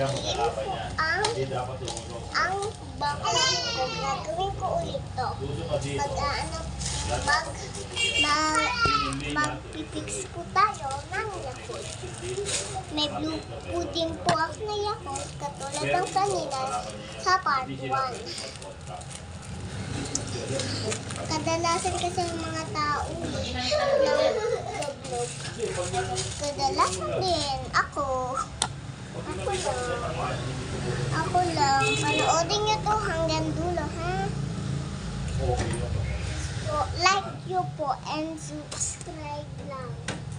ang bakulan ko, gagawin ko ulit to. Mag-fix po tayo ng Yakult. May blue pudding po ako na Yakult, katulad ng kanina sa part 1. Kadalasan kasi ng mga tao ng vlog. Kadalasan din ako lang. Panoodin nyo to hanggang dulo, ha? So, like nyo po and subscribe lang.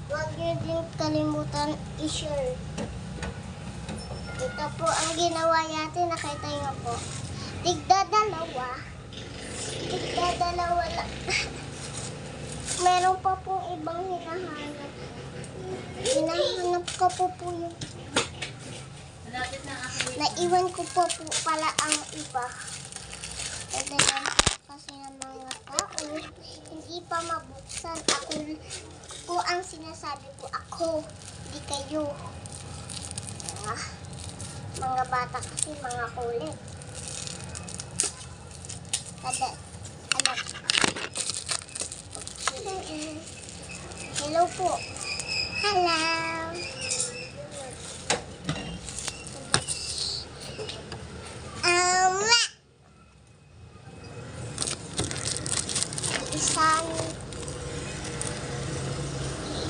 Huwag nyo din kalimutan i-share. Ito po ang ginawa natin. Nakita nyo po. Tigda-dalawa lang. Meron pa pong ibang hinahanap. Hinahanap ko po yung naiwan ko po pala ang iba. Kadalan kasi ng mga tao hindi pa mabuksan. Ako po ang sinasabi ko, ako, hindi kayo. Mga bata kasi mga kulit. Hello po. Hello.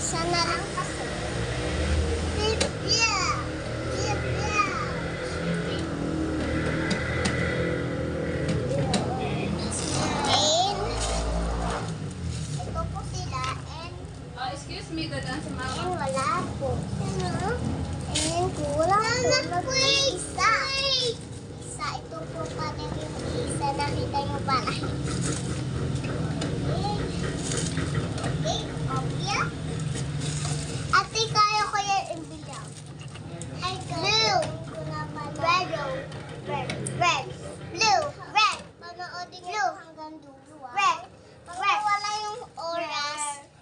Isa na lang kasi. Excuse me, dadaan sa mama. Wala po. And kulang po isa. Ito po pala yung isa. Nakita nyo pala. Okay, obvious. Ate, kaya ko yan imbilaw. Blue. Red. Blue. Red. Panoodin nyo hanggang dulo. Red. Pag wala yung oras,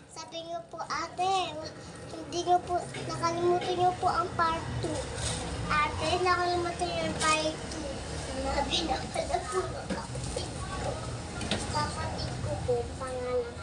sabi nyo po, ate, hindi nyo po, nakalimutan nyo po ang part 2. Ate, nakalimutan nyo yung part 2. Sinabi na pala po ng kapatid ko po, pangalan.